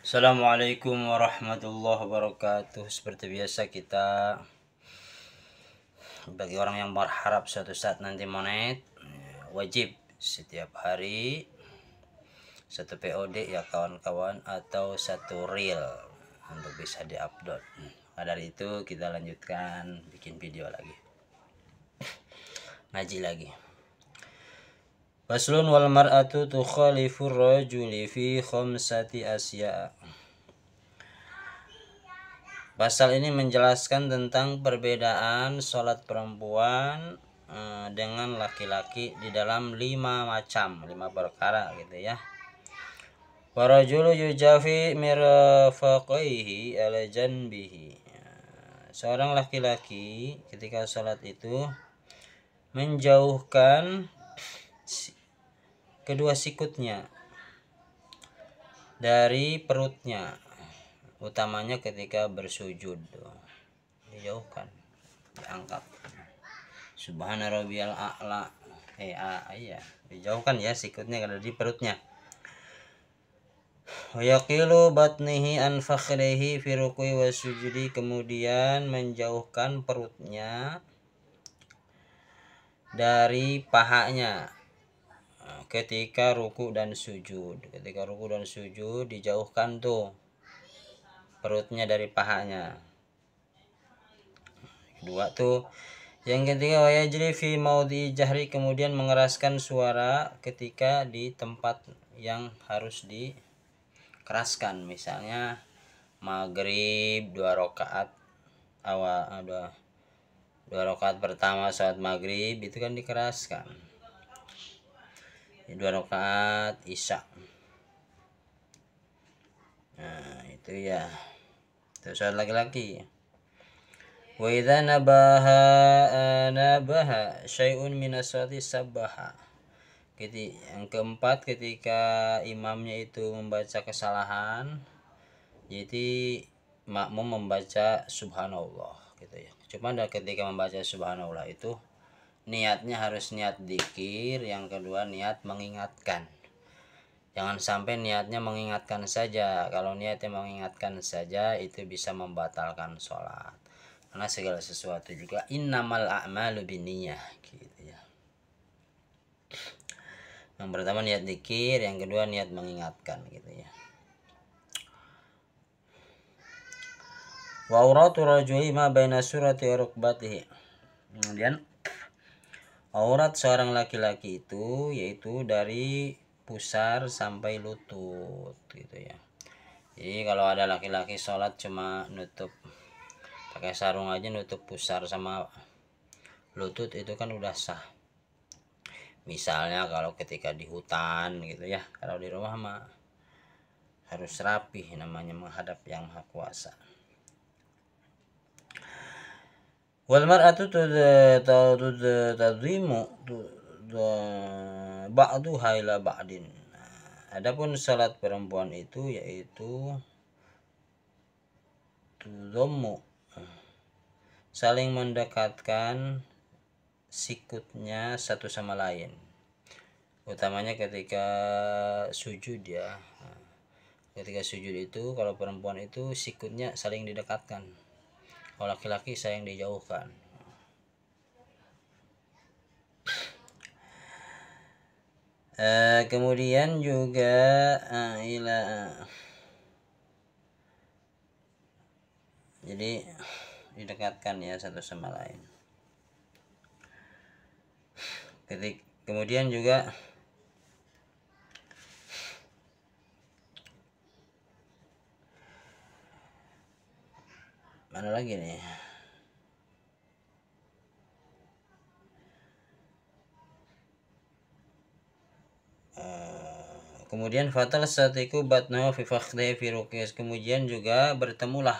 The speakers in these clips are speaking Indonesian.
Assalamualaikum warahmatullahi wabarakatuh. Seperti biasa kita bagi orang yang berharap suatu saat nanti monet, wajib setiap hari satu POD ya kawan-kawan, atau satu reel untuk bisa diupload. Nah, dari itu kita lanjutkan bikin video lagi, ngaji lagi. Faslun wal mar'atu tukhalifur rajuli fi khamsati asya. Pasal ini menjelaskan tentang perbedaan sholat perempuan dengan laki-laki di dalam 5 perkara gitu ya. Warajulu yujafi mirfaqaihi ala janbihi. Seorang laki-laki ketika sholat itu menjauhkan kedua sikutnya dari perutnya, utamanya ketika bersujud, dijauhkan, diangkat. Subhana rabbiyal a'la, iya, dijauhkan ya sikutnya karena di perutnya. Wa yaqilu batnihi an fakhrihi fi ruku'i wa sujudi, kemudian menjauhkan perutnya dari pahanya ketika ruku dan sujud. Ketika ruku dan sujud dijauhkan tuh perutnya dari pahanya. Kedua tuh. Yang ketiga, wa yajri fi maudhi jahri, kemudian mengeraskan suara ketika di tempat yang harus dikeraskan. Misalnya maghrib 2 rakaat awal, 2 rakaat pertama saat maghrib itu kan dikeraskan. 2 rakaat isya. Nah, itu ya. Itu saat laki-laki. Wa idza nabaha syai'un min as-salati sabbaha. Yang keempat, ketika imamnya itu membaca kesalahan, jadi makmum membaca subhanallah gitu ya. Cuma ketika membaca subhanallah itu niatnya harus niat dzikir, yang kedua niat mengingatkan. Jangan sampai niatnya mengingatkan saja. Kalau niatnya mengingatkan saja itu bisa membatalkan sholat. Karena segala sesuatu juga innamal a'malu binniyah gitu ya. Yang pertama niat dzikir, yang kedua niat mengingatkan gitu ya. Wa auratu rajuli ma baina surati wa rukbatihi. Kemudian aurat seorang laki-laki itu yaitu dari pusar sampai lutut gitu ya. Jadi kalau ada laki-laki sholat cuma nutup pakai sarung aja, nutup pusar sama lutut, itu kan udah sah. Misalnya kalau ketika di hutan gitu ya. Kalau di rumah mah harus rapih, namanya menghadap yang Maha Kuasa. Wal mar'atu tadhimu ba'duha ila ba'din. Adapun salat perempuan itu yaitu tudhammu, saling mendekatkan sikutnya satu sama lain, utamanya ketika sujud ya. Ketika sujud itu kalau perempuan itu sikutnya saling didekatkan, kalau laki-laki saling dijauhkan. Kemudian juga jadi didekatkan ya satu sama lain. Kemudian juga mana lagi nih? Kemudian fatal satiku batnahu fi fakhdihi fi ruqyah, kemudian juga bertemulah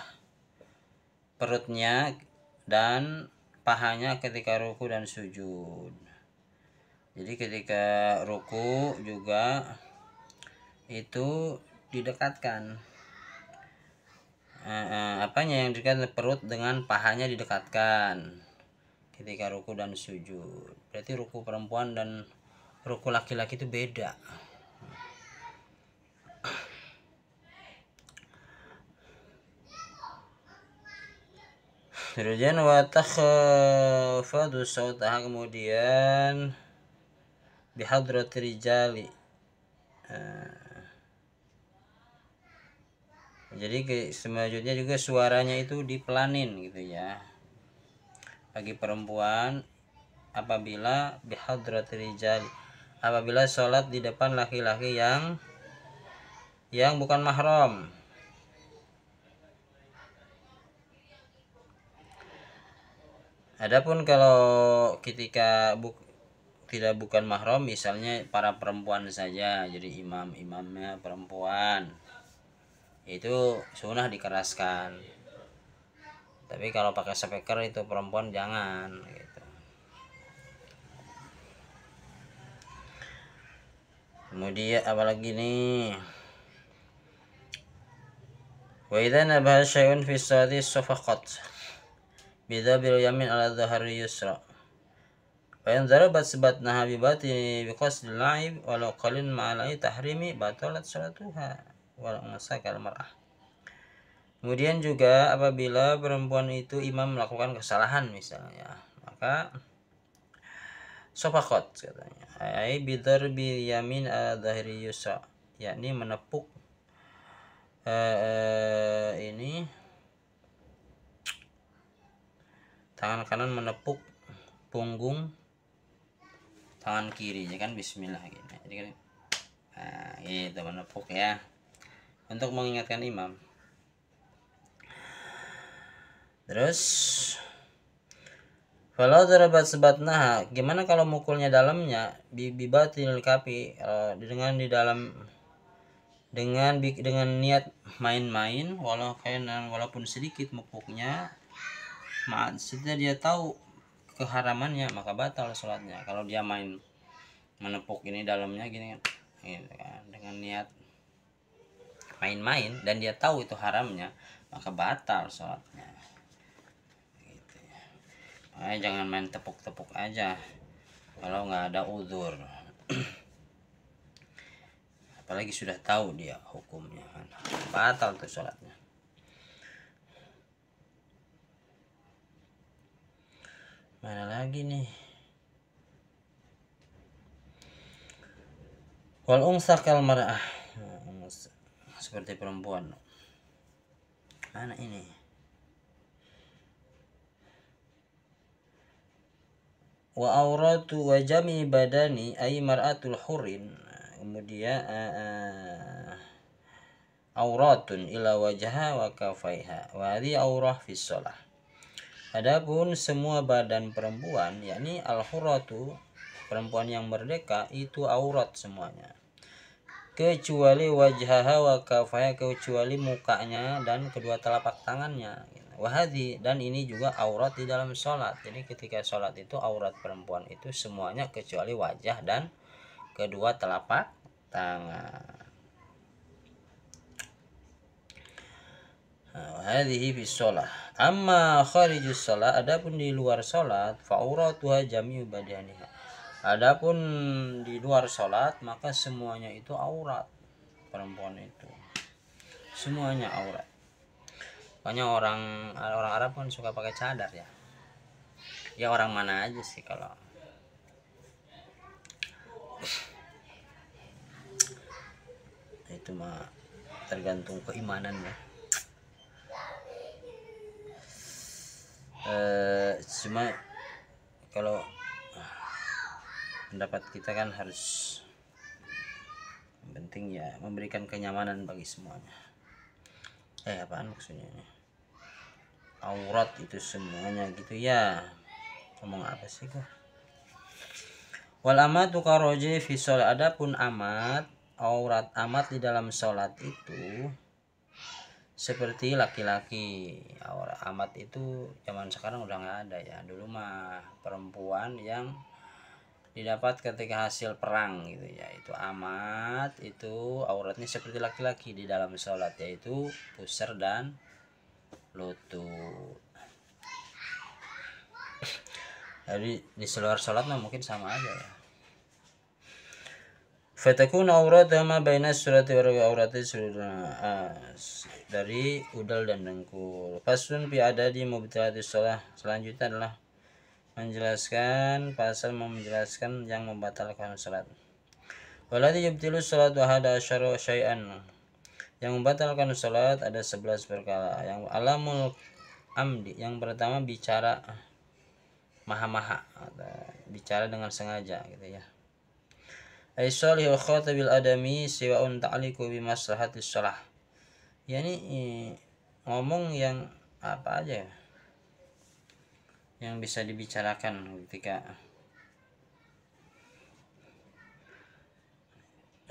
perutnya dan pahanya ketika ruku dan sujud. Jadi ketika ruku juga itu didekatkan, apanya yang dekat, perut dengan pahanya didekatkan ketika ruku dan sujud. Berarti ruku perempuan dan ruku laki-laki itu beda. Kemudian wa takhafadu sautaha, kemudian bihadratir rijali. Jadi selanjutnya juga suaranya itu dipelanin gitu ya. Bagi perempuan apabila bihadratir rijali, apabila sholat di depan laki-laki yang bukan mahram. Adapun kalau ketika tidak bukan mahram, misalnya para perempuan saja, jadi imamnya perempuan, itu sunnah dikeraskan. Tapi kalau pakai speaker itu perempuan jangan gitu. Kemudian apalagi nih, wa idza nabaha syai'un fi sholati safaqat bidabil yamin ala dhahri yusra fa in darabat sabatnaha bi batini bi qasdil la'ib walau qalin ma'al tahrimi batalat sholatuha wal masakal mar'ah. Kemudian juga apabila perempuan itu imam melakukan kesalahan misalnya, maka sofakot katanya, ai bidarbi yamin ala dhahri yusra, yakni menepuk ini tangan kanan menepuk punggung tangan kiri, ya kan, bismillah gitu. Jadi kan itu menepuk ya, untuk mengingatkan imam. Terus kalau darabat sebatnaha, gimana kalau mukulnya dalamnya bibatil kapi, dengan di dalam dengan niat main-main, walaupun sedikit mukuknya, setelah dia tahu keharamannya maka batal sholatnya. Kalau dia main menepuk ini dalamnya gini kan, dengan niat main-main dan dia tahu itu haramnya, maka batal sholatnya. Jangan main tepuk-tepuk aja kalau nggak ada uzur. Apalagi sudah tahu dia hukumnya, batal tuh sholatnya. Mana lagi nih? Wal unsa kal mar'ah, seperti perempuan. Mana ini? Wa auratu wa jami badani ay mar'atul hurin. Kemudian auratun ila wajha wa kafaiha wa hadhi aurah fi shalah. Adapun semua badan perempuan, yakni al-hurratu, perempuan yang merdeka, itu aurat semuanya, kecuali wajhaha wa kafaiha, kecuali mukanya dan kedua telapak tangannya. Wahadi, dan ini juga aurat di dalam sholat. Jadi ketika sholat itu aurat perempuan itu semuanya kecuali wajah dan kedua telapak tangan. Hadhihi fi sholat. Amma kharijus sholat, adapun di luar sholat, fa auratuha jami'u badaniha. Adapun di luar sholat maka semuanya itu aurat perempuan itu. Semuanya aurat. Makanya orang Arab kan suka pakai cadar ya. Ya orang mana aja sih kalau itu mah tergantung keimanan ya. Cuma kalau pendapat kita kan harus penting ya, memberikan kenyamanan bagi semuanya. Apaan maksudnya? Aurat itu semuanya gitu ya. Ngomong apa sih gua? Wal amatu karoji fi sholat, adapun amat, aurat amat di dalam sholat itu seperti laki-laki. Aurat amat itu zaman sekarang udah nggak ada ya. Dulu mah perempuan yang didapat ketika hasil perang gitu ya, itu amat, itu auratnya seperti laki-laki di dalam sholat, yaitu pusar dan lutut. Jadi di seluruh sholat mah mungkin sama aja ya. fatakun aurata ma baina surati wa aurati dari udal dan dengkul. Faslun fi adadi mubtilatis shalah. Selanjutnya adalah menjelaskan yang membatalkan salat. Walladzi yubtilu salat wa hada asyara syai'an. Yang membatalkan salat ada 11 perkara. Yang alamul amdi, yang pertama bicara maha-maha, bicara dengan sengaja gitu ya. Aisyalih wa khatabil adami siwa'un ta'liqu bi maslahatis shalah. Yani ngomong yang apa aja ya, yang bisa dibicarakan ketika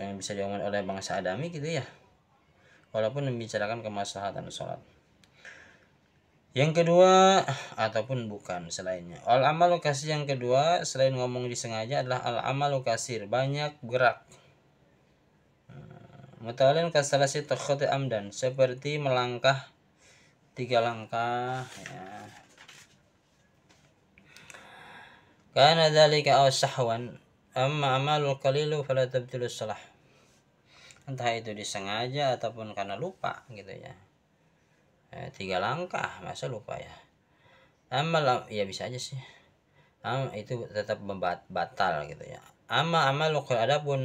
yang bisa diomongin oleh bangsa adami gitu ya, walaupun membicarakan kemaslahatan sholat. Yang kedua ataupun bukan selainnya. Al amalu kasir, yang kedua selain ngomong disengaja adalah al amalu kasir, banyak gerak. Mutawalin kasalasi takhati amdan, seperti melangkah 3 langkah ya. Kana dzalika aw sahwan amma amalul qalilu fala tabtilu shalah. Entah itu disengaja ataupun karena lupa gitu ya. 3 langkah masa lupa ya. Amal ya bisa aja sih. Itu tetap batal gitu ya. Amalul qalilu, adapun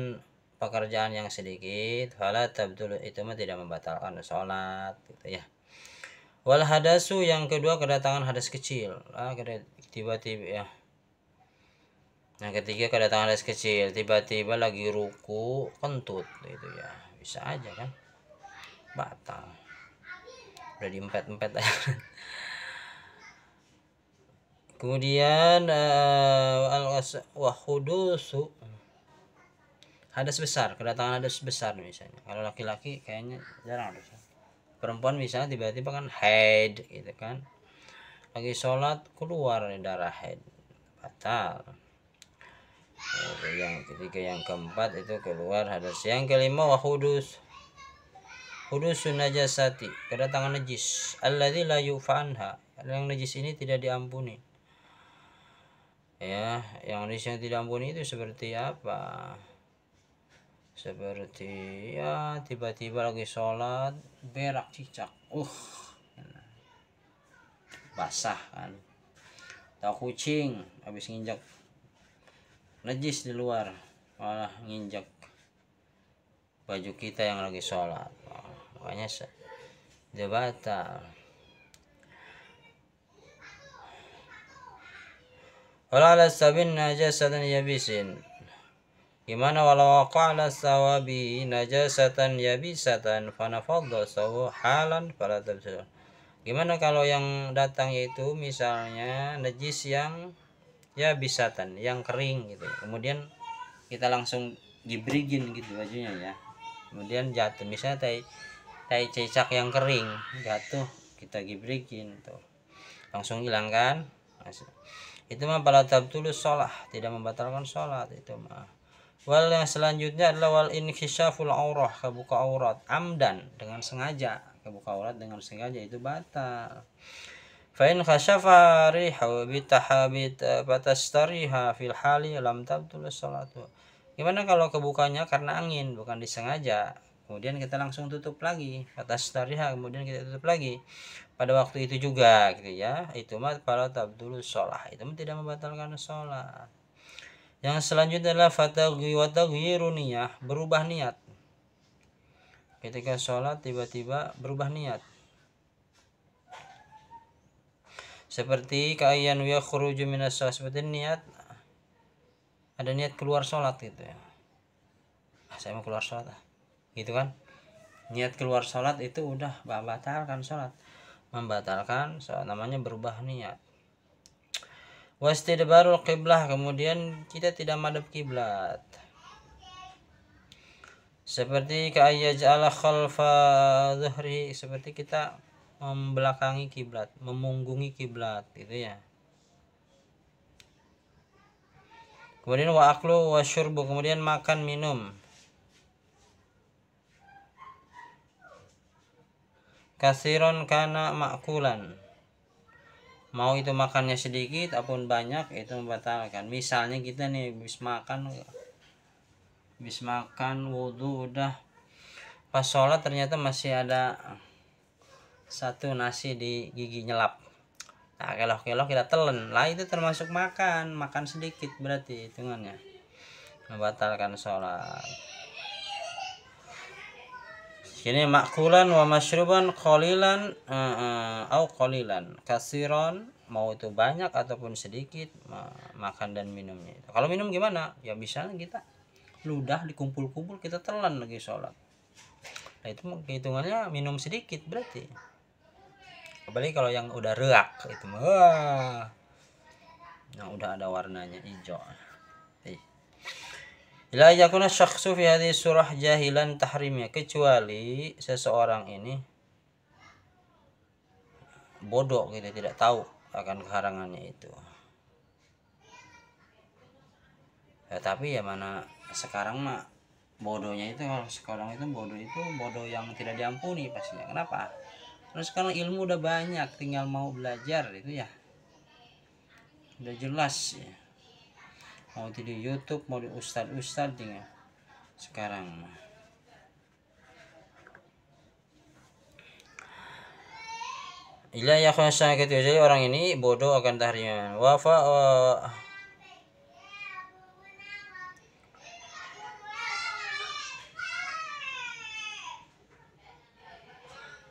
pekerjaan yang sedikit fala tabtilu, itu mah tidak membatalkan salat gitu ya. Wal hadasu, yang kedua kedatangan hadas kecil. Tiba-tiba ya. Yang ketiga kedatangan hadas kecil, tiba-tiba lagi ruku kentut gitu ya, bisa aja kan batal, udah diempet-empet aja. Kemudian wahudusu, hadas besar, kedatangan hadas besar misalnya. Kalau laki-laki kayaknya jarang ada. Perempuan misalnya tiba-tiba kan haid gitu kan, lagi sholat keluar darah haid, batal. Yang ketiga, yang keempat itu keluar hadas. Yang kelima wahudusun najasati, kedatangan najis, alladzi la yufanha, yang najis ini tidak diampuni ya. Yang najis yang tidak diampuni itu seperti apa? Seperti ya tiba-tiba lagi sholat berak cicak, basah kan, atau kucing habis nginjak najis di luar malah nginjak baju kita yang lagi sholat, makanya dia batal. Wala ala sabin najasatan yabisin, gimana walau qala sawabi najasatan yabisatan fanafadda sawu halan fala tabsir. Gimana kalau yang datang yaitu misalnya najis yang ya bisatan, yang kering gitu, kemudian kita langsung gibrigin gitu bajunya ya, kemudian jatuh misalnya tai cicak yang kering jatuh, kita gibrigin tuh langsung hilang kan, itu mah pada tabtulus sholah, tidak membatalkan sholat itu mah. Wal yang selanjutnya adalah wal inkhishaful aurah, kebuka aurat amdan, dengan sengaja, kebuka aurat dengan sengaja itu batal. Fa'in khasyafa rihu bitahabit fatastariha fil hali lam tabtul salatu. Gimana kalau kebukanya karena angin, bukan disengaja, kemudian kita langsung tutup lagi, fatastariha, kemudian kita tutup lagi pada waktu itu juga gitu ya, itu mah fala tabtul shalah, itu mah tidak membatalkan sholat. Yang selanjutnya adalah fataghiru niyah, berubah niat. Ketika sholat tiba-tiba berubah niat. Seperti ka'ayyan wa khuruju minas shalah, seperti niat, ada niat keluar sholat gitu ya. Saya mau keluar sholat gitu kan. Niat keluar sholat itu udah membatalkan sholat. Membatalkan sholat, namanya berubah niat. Wastidbarul qiblah, kemudian kita tidak madhab kiblat. Seperti ka'ayyaj'ala khalfa dhuhri, seperti kita membelakangi kiblat, memunggungi kiblat gitu ya. Kemudian wa aklu wa syurbu, kemudian makan minum. Kasiron kana ma'kulan, mau itu makannya sedikit ataupun banyak itu membatalkan. Misalnya kita nih habis makan habis makan wudhu udah, pas sholat ternyata masih ada satu nasi di gigi nyelap. Nah, kelok-kelok kita telan lah, itu termasuk makan sedikit, berarti hitungannya membatalkan sholat. Ini makulan wa masyruban qalilan au qalilan kasiron, mau itu banyak ataupun sedikit makan dan minumnya. Kalau minum gimana? Ya bisa kita ludah dikumpul-kumpul kita telan lagi sholat. Nah itu hitungannya minum sedikit berarti. Apalagi kalau yang udah reak itu mah, yang udah ada warnanya hijau. La yakuna syakhsu fi hadhihi surah jahilan tahrimnya, kecuali seseorang ini bodoh gitu, tidak tahu akan keharangannya itu. Ya, tapi ya mana sekarang mah bodohnya itu, kalau sekarang itu bodoh yang tidak diampuni pastinya. Kenapa? Karena sekarang ilmu udah banyak, tinggal mau belajar itu ya udah jelas ya. Mau di YouTube, mau di ustad tinggal sekarang. Ila ya khasa gitu, jadi orang ini bodoh akan tahriman. Wafa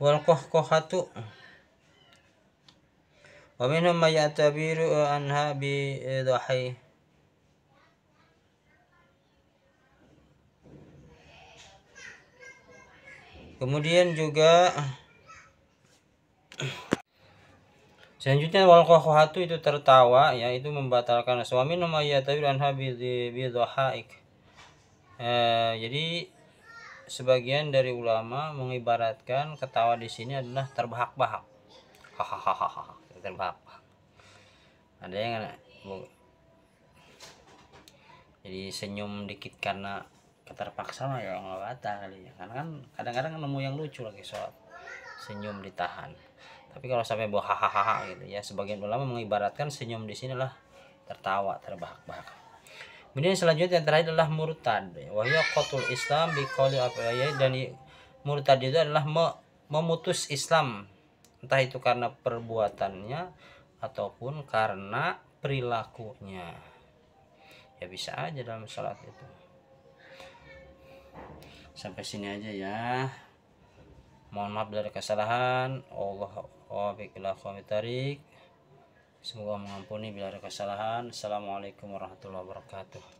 wal qahqahatu wa minhum may ya'tabiru anha bi dhahi. Kemudian juga selanjutnya wal qahqahatu itu tertawa ya, itu membatalkan. Wa minhum may ya'tabiru anha bi dhahaik. Jadi sebagian dari ulama mengibaratkan ketawa di sini adalah terbahak-bahak. Hahaha, terbahak-bahak. Ada yang jadi senyum dikit karena keterpaksa mah ya nggak batal kali ya, karena kan kadang-kadang nemu yang lucu lagi sholat senyum ditahan. Tapi kalau sampai bawa hahaha gitu ya, sebagian ulama mengibaratkan senyum di sini lah tertawa terbahak-bahak. Kemudian selanjutnya yang terakhir adalah murtad. Wahya qatul Islam biqauli ya, dan murtad itu adalah memutus Islam, entah itu karena perbuatannya ataupun karena perilakunya. Ya bisa aja dalam salat itu. Sampai sini aja ya. Mohon maaf dari kesalahan. Semoga mengampuni bila ada kesalahan. Assalamualaikum warahmatullahi wabarakatuh.